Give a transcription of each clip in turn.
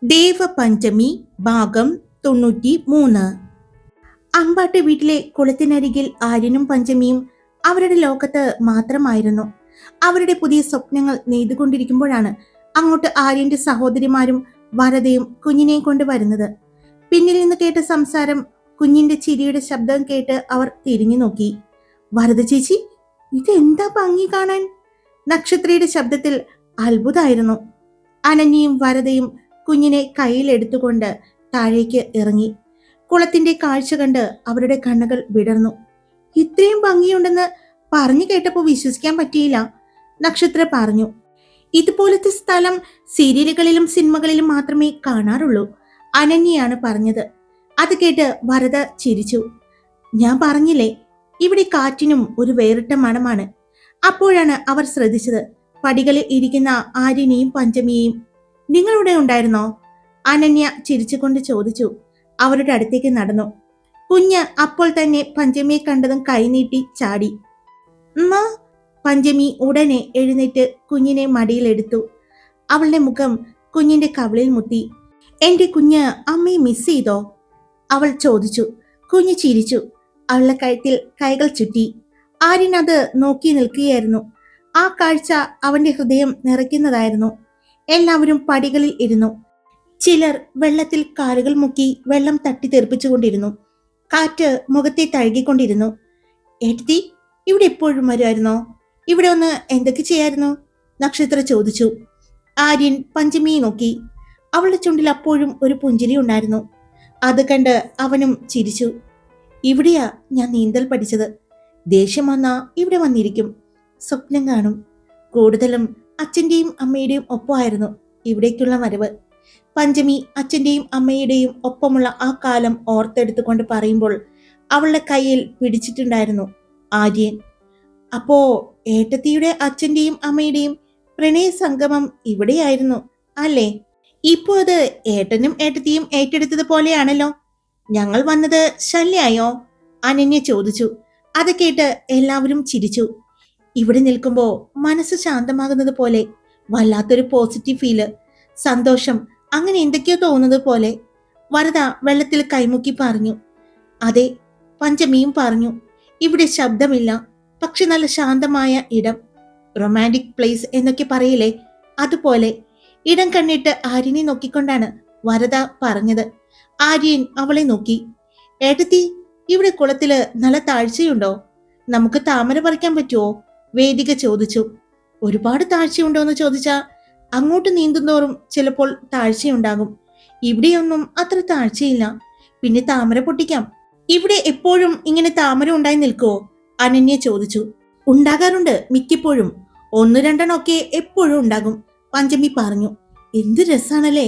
ദേവപഞ്ചമി ഭാഗം 93. അമ്പാട്ട് വീട്ടിലെ കുളത്തിനരികിൽ ആര്യനും പഞ്ചമിയും അവരുടെ ലോകത്ത് മാത്രമായിരുന്നു. അവരുടെ പുതിയ സ്വപ്നങ്ങൾ നെയ്തുകൊണ്ടിരിക്കുമ്പോഴാണ് അങ്ങോട്ട് ആര്യന്റെ സഹോദരിമാരും വരതയും കുഞ്ഞിനെയും കൊണ്ട് വരുന്നത്. പിന്നിൽ നിന്ന് കേട്ട സംസാരം, കുഞ്ഞിന്റെ ചിരിയുടെ ശബ്ദം കേട്ട് അവർ തിരിഞ്ഞു നോക്കി. വരത ചേച്ചി, ഇതെന്താ ഭംഗി കാണാൻ! നക്ഷത്രയുടെ ശബ്ദത്തിൽ അത്ഭുതമായിരുന്നു. അനന്യയും വരതയും കുഞ്ഞിനെ കയ്യിലെടുത്തുകൊണ്ട് താഴേക്ക് ഇറങ്ങി. കുളത്തിന്റെ കാഴ്ച കണ്ട് അവരുടെ കണ്ണുകൾ വിടർന്നു. ഇത്രയും ഭംഗിയുണ്ടെന്ന് പറഞ്ഞു കേട്ടപ്പോൾ വിശ്വസിക്കാൻ പറ്റിയില്ല. നക്ഷത്ര പറഞ്ഞു, ഇതുപോലത്തെ സ്ഥലം സീരിയലുകളിലും സിനിമകളിലും മാത്രമേ കാണാറുള്ളൂ. അനന്യയാണ് പറഞ്ഞത്. അത് കേട്ട് വരദ ചിരിച്ചു. ഞാൻ പറഞ്ഞില്ലേ, ഇവിടെ കാറ്റിനും ഒരു വേറിട്ട മണമാണ്. അപ്പോഴാണ് അവർ ശ്രദ്ധിച്ചത് പടികളിൽ ഇരിക്കുന്ന ആര്യനെയും പഞ്ചമിയെയും. നിങ്ങളിവിടെ ഉണ്ടായിരുന്നോ? അനന്യ ചിരിച്ചുകൊണ്ട് ചോദിച്ചു. അവരുടെ അടുത്തേക്ക് നടന്നു. കുഞ്ഞ് അപ്പോൾ തന്നെ പഞ്ചമിയെ കണ്ടതും കൈനീട്ടി ചാടി. പഞ്ചമി ഉടനെ എഴുന്നേറ്റ് കുഞ്ഞിനെ മടിയിലെടുത്തു. അവളുടെ മുഖം കുഞ്ഞിന്റെ കവിളിൽ മുത്തി. എന്റെ കുഞ്ഞ് അമ്മയെ മിസ് ചെയ്തോ? അവൾ ചോദിച്ചു. കുഞ്ഞ് ചിരിച്ചു. അവളുടെ കഴുത്തിൽ കൈകൾ ചുറ്റി. ആര്യൻ അത് നോക്കി നിൽക്കുകയായിരുന്നു. ആ കാഴ്ച അവന്റെ ഹൃദയം നിറയ്ക്കുന്നതായിരുന്നു. എല്ലാവരും പടികളിൽ ഇരുന്നു. ചിലർ വെള്ളത്തിൽ കാലുകൾ മുക്കി വെള്ളം തട്ടി തെറിപ്പിച്ചുകൊണ്ടിരുന്നു. കാറ്റ് മുഖത്തെ തഴുകിക്കൊണ്ടിരുന്നു. ഏട്ടത്തി, ഇവിടെ എപ്പോഴും വരുമായിരുന്നോ? ഇവിടെ ഒന്ന് എന്തൊക്കെ ചെയ്യായിരുന്നു? നക്ഷത്ര ചോദിച്ചു. ആര്യൻ പഞ്ചമിയെ നോക്കി. അവളുടെ ചുണ്ടിൽ അപ്പോഴും ഒരു പുഞ്ചിരി ഉണ്ടായിരുന്നു. അത് കണ്ട് അവനും ചിരിച്ചു. ഇവിടെയാ ഞാൻ നീന്തൽ പഠിച്ചത്. ദേഷ്യം വന്നാ ഇവിടെ വന്നിരിക്കും, സ്വപ്നം കാണും. കൂടുതലും അച്ഛന്റെയും അമ്മയുടെയും ഒപ്പമായിരുന്നു ഇവിടേക്കുള്ള വരവ്. പഞ്ചമി അച്ഛന്റെയും അമ്മയുടെയും ഒപ്പമുള്ള ആ കാലം ഓർത്തെടുത്തുകൊണ്ട് പറയുമ്പോൾ അവളുടെ കയ്യിൽ പിടിച്ചിട്ടുണ്ടായിരുന്നു ആര്യൻ. അപ്പോ ഏട്ടത്തിയുടെ അച്ഛന്റെയും അമ്മയുടെയും പ്രണയ സംഗമം ഇവിടെയായിരുന്നു അല്ലേ? ഇപ്പോ അത് ഏട്ടനും ഏട്ടത്തിയും ഏറ്റെടുത്തത് പോലെയാണല്ലോ. ഞങ്ങൾ വന്നത് ശല്യായോ? അനന്യ ചോദിച്ചു. അത് കേട്ട് എല്ലാവരും ചിരിച്ചു. ഇവിടെ നിൽക്കുമ്പോ മനസ്സ് ശാന്തമാകുന്നത് പോലെ, വല്ലാത്തൊരു പോസിറ്റീവ് ഫീല്, സന്തോഷം, അങ്ങനെ എന്തൊക്കെയോ തോന്നുന്നത് പോലെ. വരദ വെള്ളത്തിൽ കൈമുക്കി പറഞ്ഞു. അതെ, പഞ്ചമിയും പറഞ്ഞു. ഇവിടെ ശബ്ദമില്ല, പക്ഷെ നല്ല ശാന്തമായ ഇടം. റൊമാൻറ്റിക് പ്ലേസ് എന്നൊക്കെ പറയില്ലേ, അതുപോലെ. ഇടം കണ്ണിട്ട് ആര്യനെ നോക്കിക്കൊണ്ടാണ് വരദ പറഞ്ഞത്. ആര്യൻ അവളെ നോക്കി. ഏട്ടത്തി, ഇവിടെ കുളത്തില് നല്ല താഴ്ചയുണ്ടോ? നമുക്ക് താമര പറിക്കാൻ പറ്റുമോ? വേദിക ചോദിച്ചു. ഒരുപാട് താഴ്ചയുണ്ടോന്ന് ചോദിച്ചാ അങ്ങോട്ട് നീന്തുന്നോറും ചിലപ്പോൾ താഴ്ചയുണ്ടാകും. ഇവിടെയൊന്നും അത്ര താഴ്ചയില്ല. പിന്നെ താമര പൊട്ടിക്കാം. ഇവിടെ എപ്പോഴും ഇങ്ങനെ താമര ഉണ്ടായി നിൽക്കുവോ? അനന്യ ചോദിച്ചു. ഉണ്ടാകാറുണ്ട്, മിക്കപ്പോഴും. ഒന്ന് രണ്ടെണ്ണമൊക്കെ എപ്പോഴും ഉണ്ടാകും, പഞ്ചമി പറഞ്ഞു. എന്ത് രസാണല്ലേ!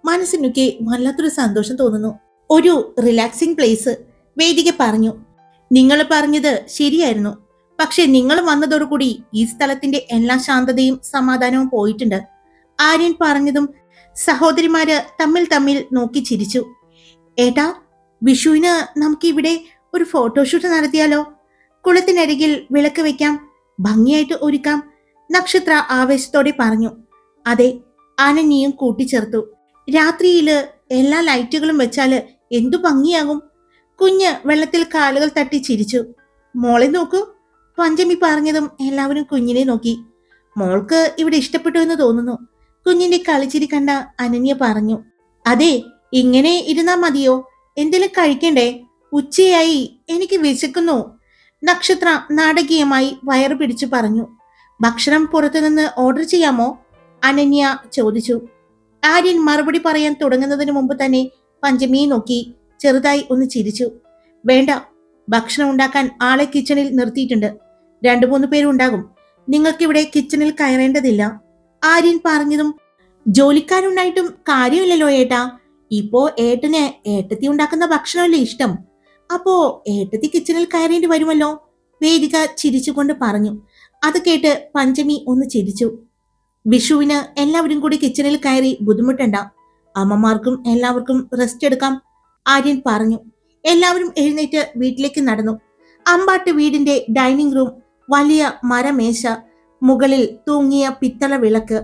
മനസ്സിനൊക്കെ വല്ലാത്തൊരു സന്തോഷം തോന്നുന്നു. ഒരു റിലാക്സിംഗ് പ്ലേസ്, വേദിക പറഞ്ഞു. നിങ്ങൾ പറഞ്ഞത് ശരിയായിരുന്നു. പക്ഷെ നിങ്ങൾ വന്നതോടുകൂടി ഈ സ്ഥലത്തിന്റെ എല്ലാ ശാന്തതയും സമാധാനവും പോയിട്ടുണ്ട്. ആര്യൻ പറഞ്ഞതും സഹോദരിമാര് തമ്മിൽ തമ്മിൽ നോക്കി ചിരിച്ചു. ഏട്ടാ, വിഷുവിന് നമുക്ക് ഇവിടെ ഒരു ഫോട്ടോഷൂട്ട് നടത്തിയാലോ? കുളത്തിനരികിൽ വിളക്ക് വെക്കാം, ഭംഗിയായിട്ട് ഒരുക്കാം, നക്ഷത്ര ആവേശത്തോടെ പറഞ്ഞു. അതെ, അനന്യയും കൂട്ടിച്ചേർത്തു. രാത്രിയില് എല്ലാ ലൈറ്റുകളും വെച്ചാല് എന്തു ഭംഗിയാകും. കുഞ്ഞ് വെള്ളത്തിൽ കാലുകൾ തട്ടി ചിരിച്ചു. മോളെ നോക്കൂ, പഞ്ചമി പറഞ്ഞതും എല്ലാവരും കുഞ്ഞിനെ നോക്കി. മോൾക്ക് ഇവിടെ ഇഷ്ടപ്പെട്ടു എന്ന് തോന്നുന്നു, കുഞ്ഞിന്റെ കളിച്ചിരി കണ്ട അനന്യ പറഞ്ഞു. അതെ, ഇങ്ങനെ ഇരുന്നാ മതിയോ? എന്തെങ്കിലും കഴിക്കണ്ടേ? ഉച്ചയായി, എനിക്ക് വിശക്കുന്നു. നക്ഷത്ര നാടകീയമായി വയറു പിടിച്ചു പറഞ്ഞു. ഭക്ഷണം പുറത്തുനിന്ന് ഓർഡർ ചെയ്യാമോ? അനന്യ ചോദിച്ചു. ആര്യൻ മറുപടി പറയാൻ തുടങ്ങുന്നതിന് മുമ്പ് തന്നെ പഞ്ചമിയെ നോക്കി ചെറുതായി ഒന്ന് ചിരിച്ചു. വേണ്ട, ഭക്ഷണം ഉണ്ടാക്കാൻ ആളെ കിച്ചണിൽ നിർത്തിയിട്ടുണ്ട്. 2-3 പേരുണ്ടാകും. നിങ്ങൾക്കിവിടെ കിച്ചണിൽ കയറേണ്ടതില്ല. ആര്യൻ പറഞ്ഞതും ജോലിക്കാരുണ്ടായിട്ടും കാര്യമില്ലല്ലോ ഏട്ടാ. ഇപ്പോ ഏട്ടന് ഏട്ടത്തി ഉണ്ടാക്കുന്ന ഭക്ഷണമല്ലേ ഇഷ്ടം. അപ്പോ ഏട്ടത്തി കിച്ചണിൽ കയറേണ്ടി വരുമല്ലോ, വേദിക ചിരിച്ചുകൊണ്ട് പറഞ്ഞു. അത് കേട്ട് പഞ്ചമി ഒന്ന് ചിരിച്ചു. വിഷുവിന് എല്ലാവരും കൂടി കിച്ചണിൽ കയറി ബുദ്ധിമുട്ടണ്ട. അമ്മമാർക്കും എല്ലാവർക്കും റെസ്റ്റ് എടുക്കാം, ആര്യൻ പറഞ്ഞു. എല്ലാവരും എഴുന്നേറ്റ് വീട്ടിലേക്ക് നടന്നു. അമ്പാട്ട് വീടിന്റെ ഡൈനിങ് റൂം, വലിയ മരമേശ, മുകളിൽ തൂങ്ങിയ പിത്തള വിളക്ക്,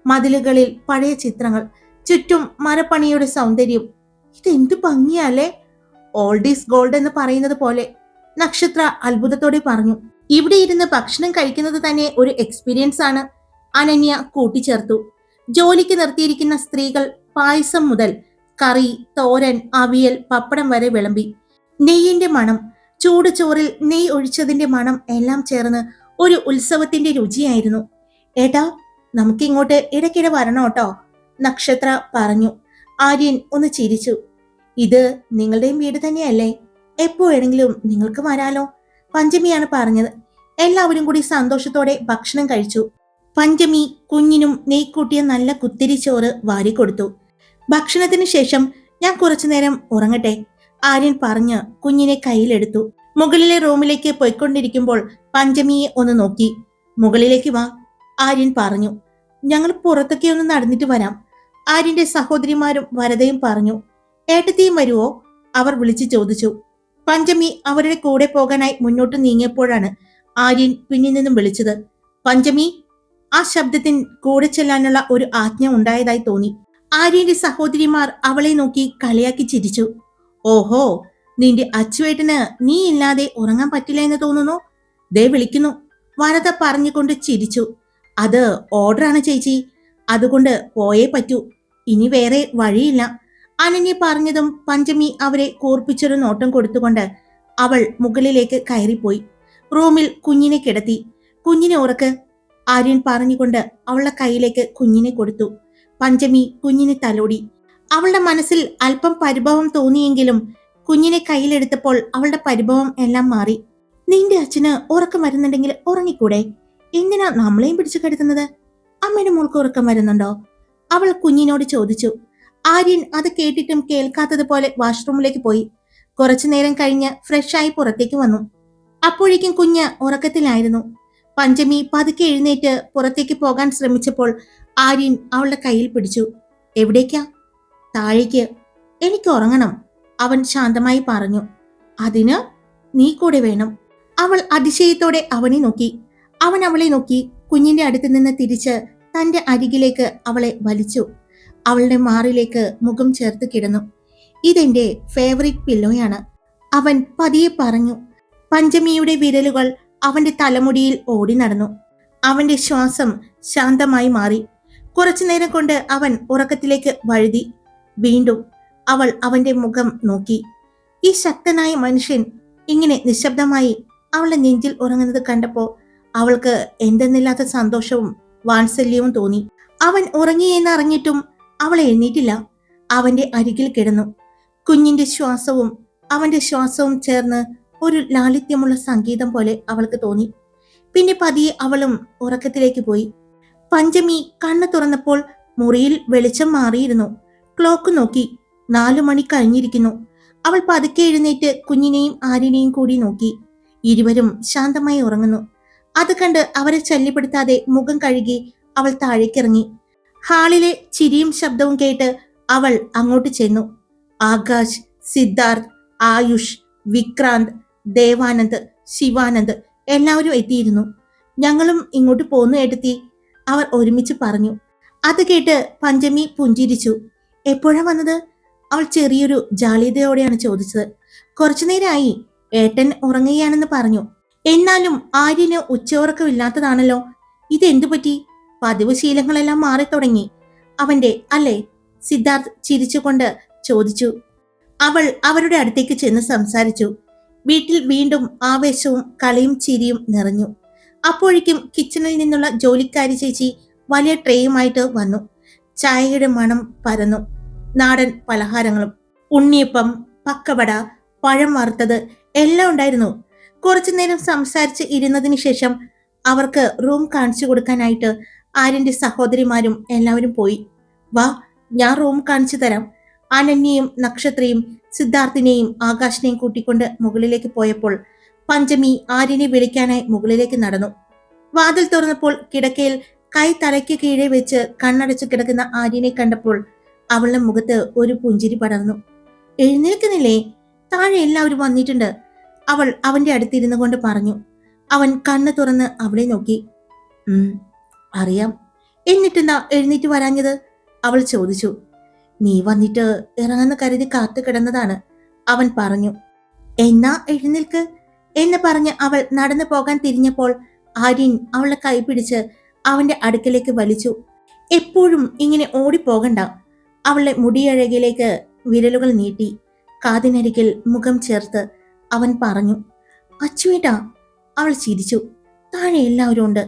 മതിലുകളിൽ പഴയ ചിത്രങ്ങൾ, ചുറ്റും മരപ്പണിയുടെ സൗന്ദര്യം. ഇതെന്തു ഭംഗിയല്ലേ! ഓൾഡ് ഈസ് ഗോൾഡ് എന്ന് പറയുന്നത് പോലെ, നക്ഷത്ര അത്ഭുതത്തോടെ പറഞ്ഞു. ഇവിടെ ഇരുന്ന് ഭക്ഷണം കഴിക്കുന്നത് തന്നെ ഒരു എക്സ്പീരിയൻസ് ആണ്, അനന്യ കൂട്ടിച്ചേർത്തു. ജോലിക്ക് നിർത്തിയിരിക്കുന്ന സ്ത്രീകൾ പായസം മുതൽ കറി, തോരൻ, അവിയൽ, പപ്പടം വരെ വിളമ്പി. നെയ്യിന്റെ മണം, ചൂട് ചോറിൽ നെയ്യ് ഒഴിച്ചതിന്റെ മണം എല്ലാം ചേർന്ന് ഒരു ഉത്സവത്തിന്റെ രുചിയായിരുന്നു. ഏട്ടാ, നമുക്കിങ്ങോട്ട് ഇടയ്ക്കിടെ വരണം കേട്ടോ, നക്ഷത്ര പറഞ്ഞു. ആര്യൻ ഒന്ന് ചിരിച്ചു. ഇത് നിങ്ങളുടെയും വീട് തന്നെയല്ലേ, എപ്പോ വേണമെങ്കിലും നിങ്ങൾക്ക് വരാലോ, പഞ്ചമിയാണ് പറഞ്ഞത്. എല്ലാവരും കൂടി സന്തോഷത്തോടെ ഭക്ഷണം കഴിച്ചു. പഞ്ചമി കുഞ്ഞിനും നെയ്ക്കൂട്ടിയ നല്ല കുത്തിരി ചോറ് വാരിക്കൊടുത്തു. ഭക്ഷണത്തിന് ശേഷം ഞാൻ കുറച്ചുനേരം ഉറങ്ങട്ടെ, ആര്യൻ പറഞ്ഞ് കുഞ്ഞിനെ കയ്യിലെടുത്തു. മുകളിലെ റൂമിലേക്ക് പോയിക്കൊണ്ടിരിക്കുമ്പോൾ പഞ്ചമിയെ ഒന്ന് നോക്കി. മുകളിലേക്ക് വാ, ആര്യൻ പറഞ്ഞു. ഞങ്ങൾ പുറത്തൊക്കെ ഒന്ന് നടന്നിട്ട് വരാം, ആര്യന്റെ സഹോദരിമാരും വരതയും പറഞ്ഞു. ഏട്ടത്തിയും വരുവോ, അവർ വിളിച്ചു ചോദിച്ചു. പഞ്ചമി അവരുടെ കൂടെ പോകാനായി മുന്നോട്ട് നീങ്ങിയപ്പോഴാണ് ആര്യൻ പിന്നിൽ നിന്നും വിളിച്ചത്. പഞ്ചമി! ആ ശബ്ദത്തിന് കൂടെ ചെല്ലാനുള്ള ഒരു ആജ്ഞ ഉണ്ടായതായി തോന്നി. ആര്യന്റെ സഹോദരിമാർ അവളെ നോക്കി കളിയാക്കി ചിരിച്ചു. ഓഹോ, നിന്റെ അച്ചുവേട്ടന് നീ ഇല്ലാതെ ഉറങ്ങാൻ പറ്റില്ല എന്ന് തോന്നുന്നു, ദേ വിളിക്കുന്നു, വരത പറഞ്ഞുകൊണ്ട് ചിരിച്ചു. അത് ഓർഡറാണ് ചേച്ചി, അതുകൊണ്ട് പോയേ പറ്റൂ, ഇനി വേറെ വഴിയില്ല, അനന്യ പറഞ്ഞതും പഞ്ചമി അവരെ കൂർപ്പിച്ചൊരു നോട്ടം കൊടുത്തുകൊണ്ട് അവൾ മുകളിലേക്ക് കയറിപ്പോയി. റൂമിൽ കുഞ്ഞിനെ കിടത്തി. കുഞ്ഞിനെ ഉറക്ക്, ആര്യൻ പറഞ്ഞുകൊണ്ട് അവളുടെ കയ്യിലേക്ക് കുഞ്ഞിനെ കൊടുത്തു. പഞ്ചമി കുഞ്ഞിനെ തലോടി. അവളുടെ മനസ്സിൽ അല്പം പരിഭവം തോന്നിയെങ്കിലും കുഞ്ഞിനെ കയ്യിലെടുത്തപ്പോൾ അവളുടെ പരിഭവം എല്ലാം മാറി. നിന്റെ അച്ഛന് ഉറക്കം വരുന്നുണ്ടെങ്കിൽ ഉറങ്ങിക്കൂടെ, എന്തിനാ നമ്മളെയും പിടിച്ചു കിടത്തുന്നത്, അമ്മയുടെ മോൾക്ക് ഉറക്കം വരുന്നുണ്ടോ, അവൾ കുഞ്ഞിനോട് ചോദിച്ചു. ആര്യൻ അത് കേട്ടിട്ടും കേൾക്കാത്തതുപോലെ വാഷ്റൂമിലേക്ക് പോയി. കുറച്ചു നേരം കഴിഞ്ഞ് ഫ്രഷായി പുറത്തേക്ക് വന്നു. അപ്പോഴേക്കും കുഞ്ഞ് ഉറക്കത്തിലായിരുന്നു. പഞ്ചമി പതുക്കെ എഴുന്നേറ്റ് പുറത്തേക്ക് പോകാൻ ശ്രമിച്ചപ്പോൾ ആര്യൻ അവളുടെ കയ്യിൽ പിടിച്ചു. എവിടേക്കാ? താഴേക്ക്, എനിക്ക് ഉറങ്ങണം, അവൻ ശാന്തമായി പറഞ്ഞു. അതിന് നീ കൂടെ വേണം, അവൾ അതിശയത്തോടെ അവനെ നോക്കി. അവൻ അവളെ നോക്കി കുഞ്ഞിന്റെ അടുത്ത് നിന്ന് തിരിച്ച് തന്റെ അരികിലേക്ക് അവളെ വലിച്ചു. അവളുടെ മാറിലേക്ക് മുഖം ചേർത്ത് കിടന്നു. ഇതെന്റെ ഫേവറിറ്റ് പില്ലോയാണ്, അവൻ പതിയെ പറഞ്ഞു. പഞ്ചമിയുടെ വിരലുകൾ അവന്റെ തലമുടിയിൽ ഓടി നടന്നു. അവന്റെ ശ്വാസം ശാന്തമായി മാറി. കുറച്ചുനേരം കൊണ്ട് അവൻ ഉറക്കത്തിലേക്ക് വഴുതി. വീണ്ടും അവൾ അവന്റെ മുഖം നോക്കി. ഈ ശക്തനായ മനുഷ്യൻ ഇങ്ങനെ നിശബ്ദമായി അവളുടെ നെഞ്ചിൽ ഉറങ്ങുന്നത് കണ്ടപ്പോ അവൾക്ക് എന്തെന്നില്ലാത്ത സന്തോഷവും വാത്സല്യവും തോന്നി. അവൻ ഉറങ്ങിയെന്ന് അറിഞ്ഞിട്ടും അവൾ എഴുന്നേറ്റില്ല. അവന്റെ അരികിൽ കിടന്നു. കുഞ്ഞിന്റെ ശ്വാസവും അവന്റെ ശ്വാസവും ചേർന്ന് ഒരു ലാളിത്യമുള്ള സംഗീതം പോലെ അവൾക്ക് തോന്നി. പിന്നെ പതിയെ അവളും ഉറക്കത്തിലേക്ക് പോയി. പഞ്ചമി കണ്ണു തുറന്നപ്പോൾ മുറിയിൽ വെളിച്ചം മാറിയിരുന്നു. ക്ലോക്ക് നോക്കി, 4 മണി കഴിഞ്ഞിരിക്കുന്നു. അവൾ പതുക്കെ എഴുന്നേറ്റ് കുഞ്ഞിനെയും ആര്യനെയും കൂടി നോക്കി. ഇരുവരും ശാന്തമായി ഉറങ്ങുന്നു. അത് കണ്ട് അവരെ ശല്യപ്പെടുത്താതെ മുഖം കഴുകി അവൾ താഴേക്കിറങ്ങി. ഹാളിലെ ചിരിയും ശബ്ദവും കേട്ട് അവൾ അങ്ങോട്ട് ചെന്നു. ആകാശ്, സിദ്ധാർത്ഥ്, ആയുഷ്, വിക്രാന്ത്, ദേവാനന്ദ്, ശിവാനന്ദ് എല്ലാവരും എത്തിയിരുന്നു. ഞങ്ങളും ഇങ്ങോട്ട് പോന്നു ഏട്ടത്തി, അവർ ഒരുമിച്ച് പറഞ്ഞു. അത് കേട്ട് പഞ്ചമി പുഞ്ചിരിച്ചു. എപ്പോഴാ വന്നത്, അവൾ ചെറിയൊരു ജാള്യതയോടെയാണ് ചോദിച്ചത്. കുറച്ചുനേരമായി, ഏട്ടൻ ഉറങ്ങുകയാണെന്ന് പറഞ്ഞു. എന്നാലും ആര്യന് ഉച്ചയുറക്കമില്ലാത്തതാണല്ലോ, ഇതെന്തു പറ്റി, പതിവ് ശീലങ്ങളെല്ലാം മാറിത്തുടങ്ങി അവന്റെ അല്ലേ, സിദ്ധാർത്ഥ് ചിരിച്ചുകൊണ്ട് ചോദിച്ചു. അവൾ അവരുടെ അടുത്തേക്ക് ചെന്ന് സംസാരിച്ചു. വീട്ടിൽ വീണ്ടും ആവേശവും കളിയും ചിരിയും നിറഞ്ഞു. അപ്പോഴേക്കും കിച്ചണിൽ നിന്നുള്ള ജോലിക്കാരി ചേച്ചി വലിയ ട്രേയുമായിട്ട് വന്നു. ചായയുടെ മണം പരന്നു. നാടൻ പലഹാരങ്ങളും, ഉണ്ണിയപ്പം, പക്കവട, പഴം വറുത്തത് എല്ലാം ഉണ്ടായിരുന്നു. കുറച്ചു നേരം സംസാരിച്ച് ഇരുന്നതിന് ശേഷം അവർക്ക് റൂം കാണിച്ചു കൊടുക്കാനായിട്ട് ആര്യന്റെ സഹോദരിമാരും എല്ലാവരും പോയി. വാ, ഞാൻ റൂം കാണിച്ചു തരാം. അനന്യയും നക്ഷത്രയും സിദ്ധാർത്ഥിനെയും ആകാശിനെയും കൂട്ടിക്കൊണ്ട് മുകളിലേക്ക് പോയപ്പോൾ പഞ്ചമി ആര്യനെ വിളിക്കാനായി മുകളിലേക്ക് നടന്നു. വാതിൽ തുറന്നപ്പോൾ കിടക്കയിൽ കൈ തലയ്ക്ക് കീഴെ വെച്ച് കണ്ണടച്ചു കിടക്കുന്ന ആര്യനെ കണ്ടപ്പോൾ അവളുടെ മുഖത്ത് ഒരു പുഞ്ചിരി പടർന്നു. എഴുന്നേൽക്കുന്നില്ലേ, താഴെ എല്ലാവരും വന്നിട്ടുണ്ട്, അവൾ അവന്റെ അടുത്തിരുന്നു കൊണ്ട് പറഞ്ഞു. അവൻ കണ്ണ് തുറന്ന് അവളെ നോക്കി. അറിയാം, എന്നിട്ടെന്താ എഴുന്നേറ്റ് വരാഞ്ഞത്, അവൾ ചോദിച്ചു. നീ വന്നിട്ട് ഇറങ്ങുന്ന കരുതി കാത്തു കിടന്നതാണ്, അവൻ പറഞ്ഞു. എന്നാ എഴുന്നേൽക്ക് എന്ന് പറഞ്ഞ് അവൾ നടന്നു പോകാൻ തിരിഞ്ഞപ്പോൾ ആര്യൻ അവളുടെ കൈ പിടിച്ച് അവന്റെ അടുക്കലേക്ക് വലിച്ചു. എപ്പോഴും ഇങ്ങനെ ഓടിപ്പോകണ്ട. അവളുടെ മുടിയഴകിലേക്ക് വിരലുകൾ നീട്ടി കാതിനരികിൽ മുഖം ചേർത്ത് അവൻ പറഞ്ഞു. അച്ചുവേട്ടാ. അവൾ ചിരിച്ചു. താഴെ എല്ലാവരും ഉണ്ട്,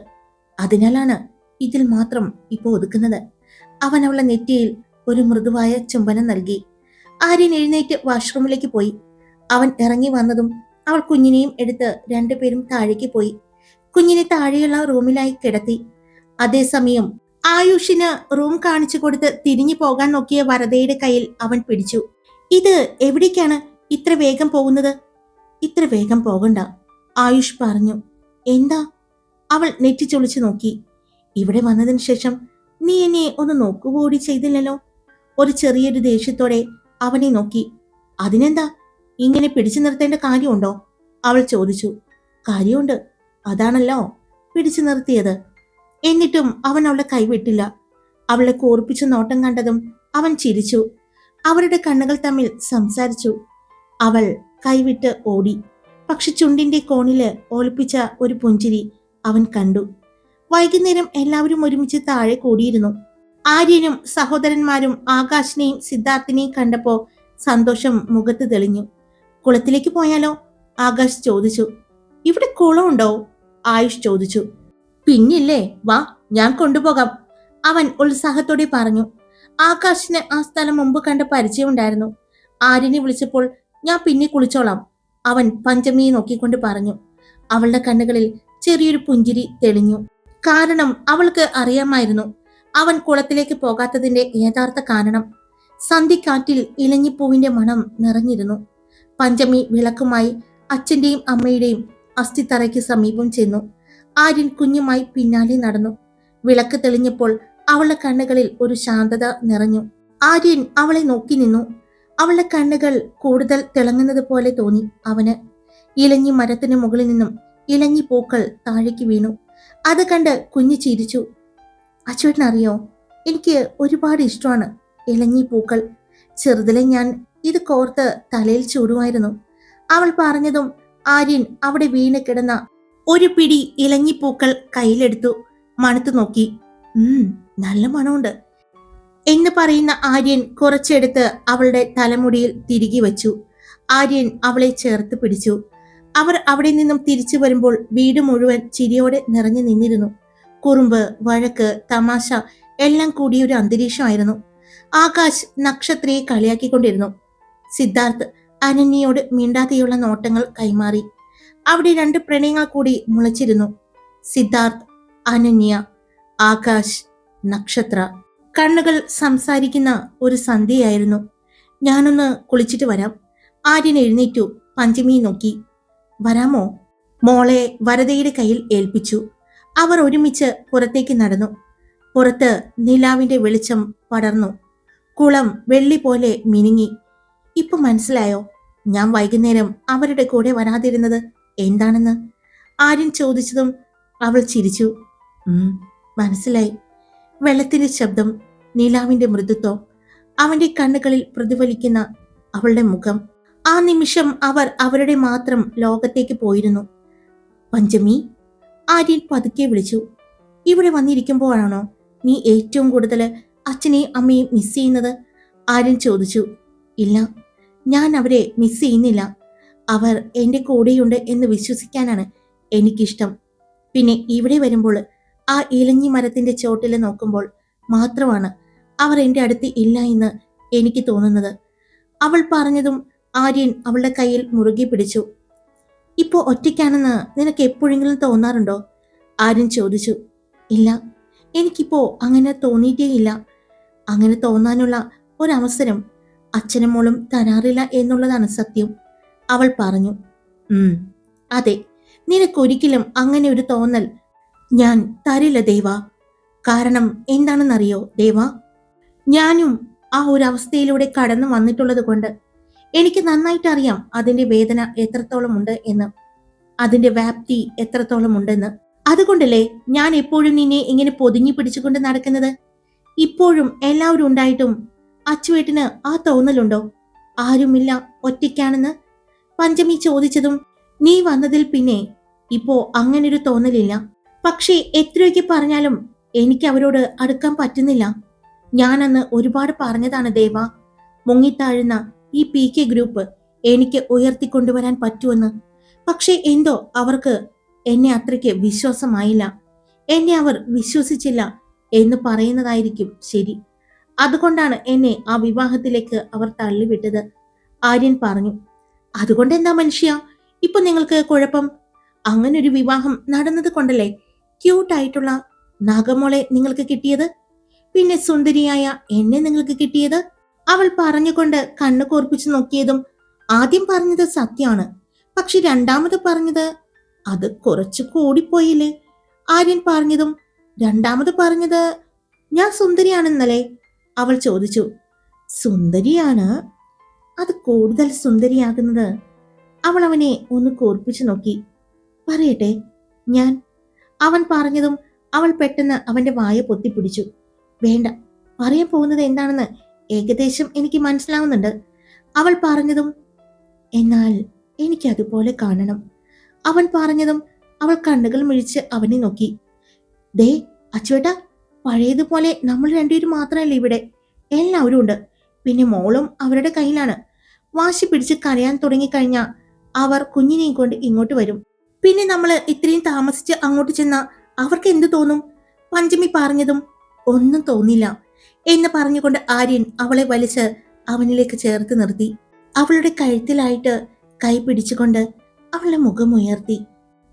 അതിനാലാണ് ഇതിൽ മാത്രം ഇപ്പോൾ ഒതുക്കുന്നത്. അവൻ അവളുടെ നെറ്റിയിൽ ഒരു മൃദുവായ ചുംബനം നൽകി. ആര്യൻ എഴുന്നേറ്റ് വാഷ്റൂമിലേക്ക് പോയി. അവൻ ഇറങ്ങി വന്നതും അവൾ കുഞ്ഞിനെയും എടുത്ത് രണ്ടുപേരും താഴേക്ക് പോയി. കുഞ്ഞിനെ താഴെയുള്ള റൂമിലായി കിടത്തി. അതേസമയം ആയുഷിന് റൂം കാണിച്ചു കൊടുത്ത് തിരിഞ്ഞു പോകാൻ നോക്കിയ വരദയുടെ കയ്യിൽ അവൻ പിടിച്ചു. ഇത് എവിടേക്കാണ് ഇത്ര വേഗം പോകുന്നത്? ഇത്ര വേഗം പോകണ്ട, ആയുഷ് പറഞ്ഞു. എന്താ? അവൾ നെറ്റിച്ചൊളിച്ചു നോക്കി. ഇവിടെ വന്നതിന് ശേഷം നീ എന്നെ ഒന്ന് നോക്കുകൂടി ചെയ്തില്ലല്ലോ. ഒരു ചെറിയൊരു ദേഷ്യത്തോടെ അവനെ നോക്കി. അതിനെന്താ, ഇങ്ങനെ പിടിച്ചു നിർത്തേണ്ട കാര്യമുണ്ടോ? അവൾ ചോദിച്ചു. കാര്യമുണ്ട്, അതാണല്ലോ പിടിച്ചു നിർത്തിയത്. എന്നിട്ടും അവൻ അവളെ കൈവിട്ടില്ല. അവളെ കോർപ്പിച്ച നോട്ടം കണ്ടതും അവൻ ചിരിച്ചു. അവരുടെ കണ്ണുകൾ തമ്മിൽ സംസാരിച്ചു. അവൾ കൈവിട്ട് ഓടി. പക്ഷെ ചുണ്ടിന്റെ കോണില് ഒളിപ്പിച്ച ഒരു പുഞ്ചിരി അവൻ കണ്ടു. വൈകുന്നേരം എല്ലാവരും ഒരുമിച്ച് താഴെ കൂടിയിരുന്നു. ആര്യനും സഹോദരന്മാരും ആകാശിനെയും സിദ്ധാർത്ഥിനെയും കണ്ടപ്പോ സന്തോഷം മുഖത്ത് തെളിഞ്ഞു. കുളത്തിലേക്ക് പോയാലോ? ആകാശ് ചോദിച്ചു. ഇവിടെ കുളമുണ്ടോ? ആയുഷ് ചോദിച്ചു. പിന്നില്ലേ, വാ, ഞാൻ കൊണ്ടുപോകാം, അവൻ ഉത്സാഹത്തോടെ പറഞ്ഞു. ആകാശിന് ആ സ്ഥലം മുമ്പ് കണ്ട പരിചയമുണ്ടായിരുന്നു. ആര്യനെ വിളിച്ചപ്പോൾ ഞാൻ പിന്നെ കുളിച്ചോളാം, അവൻ പഞ്ചമിയെ നോക്കിക്കൊണ്ട് പറഞ്ഞു. അവളുടെ കണ്ണുകളിൽ ചെറിയൊരു പുഞ്ചിരി തെളിഞ്ഞു. കാരണം അവൾക്ക് അറിയാമായിരുന്നു അവൻ കുളത്തിലേക്ക് പോകാത്തതിന്റെ യഥാർത്ഥ കാരണം. സന്ധിക്കാറ്റിൽ ഇലഞ്ഞിപ്പൂവിന്റെ മണം നിറഞ്ഞിരുന്നു. പഞ്ചമി വിളക്കുമായി അച്ഛന്റെയും അമ്മയുടെയും അസ്ഥിത്തറയ്ക്ക് സമീപം ചെന്നു. ആര്യൻ കുഞ്ഞുമായി പിന്നാലെ നടന്നു. വിളക്ക് തെളിഞ്ഞപ്പോൾ അവളുടെ കണ്ണുകളിൽ ഒരു ശാന്തത നിറഞ്ഞു. ആര്യൻ അവളെ നോക്കി നിന്നു. അവളുടെ കണ്ണുകൾ കൂടുതൽ തിളങ്ങുന്നത് പോലെ തോന്നി അവന്. ഇലഞ്ഞി മരത്തിന് മുകളിൽ നിന്നും ഇലഞ്ഞി പൂക്കൾ താഴേക്ക് വീണു. അത് കണ്ട് കുഞ്ഞു ചിരിച്ചു. അച്ചുവേട്ടനറിയോ, എനിക്ക് ഒരുപാട് ഇഷ്ടമാണ് ഇലഞ്ഞി പൂക്കൾ. ചെറുതിലെ ഞാൻ ഇത് കോർത്ത് തലയിൽ ചൂടുമായിരുന്നു. അവൾ പറഞ്ഞതും ആര്യൻ അവിടെ വീണ് കിടന്ന ഒരു പിടി ഇലഞ്ഞിപ്പൂക്കൾ കയ്യിലെടുത്തു. മണത്തു നോക്കി. നല്ല മണമുണ്ട് എന്ന് പറയുന്ന ആര്യൻ കുറച്ചെടുത്ത് അവളുടെ തലമുടിയിൽ തിരികെ വച്ചു. ആര്യൻ അവളെ ചേർത്ത് പിടിച്ചു. അവർ അവിടെ നിന്നും തിരിച്ചു വരുമ്പോൾ വീട് മുഴുവൻ ചിരിയോടെ നിറഞ്ഞു നിന്നിരുന്നു. കുറുമ്പ്, വഴക്ക്, തമാശ എല്ലാം കൂടിയ ഒരു അന്തരീക്ഷമായിരുന്നു. ആകാശ് നക്ഷത്രയെ കളിയാക്കിക്കൊണ്ടിരുന്നു. സിദ്ധാർത്ഥ് അനന്യയോട് മിണ്ടാതെയുള്ള നോട്ടങ്ങൾ കൈമാറി. അവിടെ രണ്ട് പ്രണയങ്ങൾ കൂടി മുളച്ചിരുന്നു. സിദ്ധാർത്ഥ്, അനന്യ, ആകാശ്, നക്ഷത്ര. കണ്ണുകൾ സംസാരിക്കുന്ന ഒരു സന്ധ്യയായിരുന്നു. ഞാനൊന്ന് കുളിച്ചിട്ട് വരാം. ആര്യൻ എഴുന്നേറ്റു പഞ്ചമിയെ നോക്കി. വരാമോ? മോളെ വരദയുടെ കയ്യിൽ ഏൽപ്പിച്ചു. അവർ ഒരുമിച്ച് പുറത്തേക്ക് നടന്നു. പുറത്ത് നിലാവിന്റെ വെളിച്ചം പടർന്നു. കുളം വെള്ളി പോലെ മിനുങ്ങി. ഇപ്പൊ മനസ്സിലായോ ഞാൻ വൈകുന്നേരം അവരുടെ കൂടെ വരാതിരുന്നത് എന്താണെന്ന്? ആര്യൻ ചോദിച്ചതും അവൾ ചിരിച്ചു. മനസ്സിലായി. വെള്ളത്തിന്റെ ശബ്ദം, നിലാവിന്റെ മൃദുത്വം, അവന്റെ കണ്ണുകളിൽ പ്രതിഫലിക്കുന്ന അവളുടെ മുഖം. ആ നിമിഷം അവർ അവരുടെ മാത്രം ലോകത്തേക്ക് പോയിരുന്നു. പഞ്ചമി, ആര്യൻ പതുക്കെ വിളിച്ചു. ഇവിടെ വന്നിരിക്കുമ്പോഴാണോ നീ ഏറ്റവും കൂടുതൽ അച്ഛനെയും അമ്മയും മിസ് ചെയ്യുന്നത്? ആര്യൻ ചോദിച്ചു. ഇല്ല, ഞാൻ അവരെ മിസ് ചെയ്യുന്നില്ല. അവർ എൻ്റെ കൂടെയുണ്ട് എന്ന് വിശ്വസിക്കാനാണ് എനിക്കിഷ്ടം. പിന്നെ ഇവിടെ വരുമ്പോൾ ആ ഇലഞ്ഞി മരത്തിന്റെ ചോട്ടിൽ നോക്കുമ്പോൾ മാത്രമാണ് അവർ എൻ്റെ അടുത്ത് ഇല്ല എന്ന് എനിക്ക് തോന്നുന്നത്. അവൾ പറഞ്ഞതും ആര്യൻ അവളുടെ കയ്യിൽ മുറുകെ പിടിച്ചു. ഇപ്പോ ഒറ്റയ്ക്കാണെന്ന് നിനക്ക് എപ്പോഴെങ്കിലും തോന്നാറുണ്ടോ? ആര്യൻ ചോദിച്ചു. ഇല്ല, എനിക്കിപ്പോ അങ്ങനെ തോന്നിയിട്ടേയില്ല. അങ്ങനെ തോന്നാനുള്ള ഒരവസരം അച്ഛനും മോളും തരാറില്ല എന്നുള്ളതാണ് സത്യം, അവൾ പറഞ്ഞു. അതെ, നിനക്കൊരിക്കലും അങ്ങനെ ഒരു തോന്നൽ ഞാൻ തരില്ല ദേവ. കാരണം എന്താണെന്നറിയോ ദേവ, ഞാനും ആ ഒരു അവസ്ഥയിലൂടെ കടന്നു വന്നിട്ടുള്ളത് കൊണ്ട് എനിക്ക് നന്നായിട്ട് അറിയാം അതിന്റെ വേദന എത്രത്തോളം ഉണ്ട് എന്ന്, അതിന്റെ വ്യാപ്തി എത്രത്തോളം ഉണ്ടെന്ന്. അതുകൊണ്ടല്ലേ ഞാൻ എപ്പോഴും നിന്നെ ഇങ്ങനെ പൊതിഞ്ഞു പിടിച്ചുകൊണ്ട് നടക്കുന്നത്. ഇപ്പോഴും എല്ലാവരും ഉണ്ടായിട്ടും അച്ചുവേട്ടന് ആ തോന്നലുണ്ടോ? ആരുമില്ല, ഒറ്റയ്ക്കാണെന്ന് പഞ്ചമി ചോദിച്ചതും നീ വന്നതിൽ പിന്നെ ഇപ്പോ അങ്ങനൊരു തോന്നലില്ല. പക്ഷേ എത്രയൊക്കെ പറഞ്ഞാലും എനിക്ക് അവരോട് അടുക്കാൻ പറ്റുന്നില്ല. ഞാനന്ന് ഒരുപാട് പറഞ്ഞതാണ് ദേവ, മുങ്ങിത്താഴുന്ന ഈ PK ഗ്രൂപ്പ് എനിക്ക് ഉയർത്തിക്കൊണ്ടുവരാൻ പറ്റുമെന്ന്. പക്ഷെ എന്തോ അവർക്ക് എന്നെ അത്രയ്ക്ക് വിശ്വാസമായില്ല. എന്നെ അവർ വിശ്വസിച്ചില്ല എന്ന് പറയുന്നതായിരിക്കും ശരി. അതുകൊണ്ടാണ് എന്നെ ആ വിവാഹത്തിലേക്ക് അവർ തള്ളിവിട്ടത്. ആര്യൻ പറഞ്ഞു. അതുകൊണ്ട് എന്താ മനുഷ്യ ഇപ്പൊ നിങ്ങൾക്ക് കുഴപ്പം? അങ്ങനൊരു വിവാഹം നടന്നത് കൊണ്ടല്ലേ ക്യൂട്ടായിട്ടുള്ള നാഗമോളെ നിങ്ങൾക്ക് കിട്ടിയത്, പിന്നെ സുന്ദരിയായ എന്നെ നിങ്ങൾക്ക് കിട്ടിയത്? അവൾ പറഞ്ഞുകൊണ്ട് കണ്ണു കോർപ്പിച്ചു നോക്കിയതും ആദ്യം പറഞ്ഞത് സത്യമാണ്, പക്ഷെ രണ്ടാമത് പറഞ്ഞത് അത് കുറച്ചു കൂടിപ്പോയില്ലേ? ആര്യൻ പറഞ്ഞതും രണ്ടാമത് പറഞ്ഞത് ഞാൻ സുന്ദരിയാണെന്നല്ലേ അവൾ ചോദിച്ചു. സുന്ദരിയാണ്, അത് കൂടുതൽ സുന്ദരിയാകുന്നത്. അവൾ അവനെ ഒന്ന് കോർപ്പിച്ചു നോക്കി. പറയട്ടെ ഞാൻ? അവൻ പറഞ്ഞതും അവൾ പെട്ടെന്ന് അവന്റെ വായ പൊത്തിപ്പിടിച്ചു. വേണ്ട, പറയാൻ പോകുന്നത് എന്താണെന്ന് ഏകദേശം എനിക്ക് മനസ്സിലാവുന്നുണ്ട്. അവൾ പറഞ്ഞതും എന്നാൽ എനിക്കതുപോലെ കാണണം. അവൻ പറഞ്ഞതും അവൾ കണ്ണുകൾ മിഴിച്ച് അവനെ നോക്കി. ദേ അച്ചുവേട്ടാ, പഴയതുപോലെ നമ്മൾ രണ്ടുപേരും മാത്രമല്ല ഇവിടെ, എല്ലാവരും ഉണ്ട്. പിന്നെ മോളും അവരുടെ കയ്യിലാണ്. വാശി പിടിച്ച് കരയാൻ തുടങ്ങിക്കഴിഞ്ഞാൽ അവർ കുഞ്ഞിനെയും കൊണ്ട് ഇങ്ങോട്ട് വരും. പിന്നെ നമ്മൾ ഇത്രയും താമസിച്ച് അങ്ങോട്ട് ചെന്ന അവർക്ക് എന്തു തോന്നും? പഞ്ചമി പറഞ്ഞതും ഒന്നും തോന്നില്ല എന്ന് പറഞ്ഞുകൊണ്ട് ആര്യൻ അവളെ വലിച്ച് അവനിലേക്ക് ചേർത്ത് നിർത്തി. അവളുടെ കഴുത്തിലായിട്ട് കൈ പിടിച്ചുകൊണ്ട് അവളുടെ മുഖം ഉയർത്തി.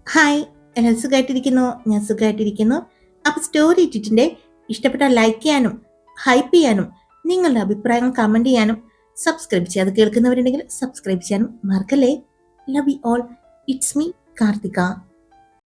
ഹായ്, എല്ലാവരും സുഖമായിട്ടിരിക്കുന്നു? ഞാൻ സുഖമായിട്ടിരിക്കുന്നു. അപ്പൊ സ്റ്റോറി ഇട്ടിട്ടുണ്ട്. ഇഷ്ടപ്പെട്ടാൽ ലൈക്ക് ചെയ്യാനും ഹൈപ്പ് ചെയ്യാനും നിങ്ങളുടെ അഭിപ്രായം കമന്റ് ചെയ്യാനും സബ്സ്ക്രൈബ് ചെയ്യാതെ കേൾക്കുന്നവരുണ്ടെങ്കിൽ സബ്സ്ക്രൈബ് ചെയ്യാനും മറക്കല്ലേ. Love you all. It's me Karthika.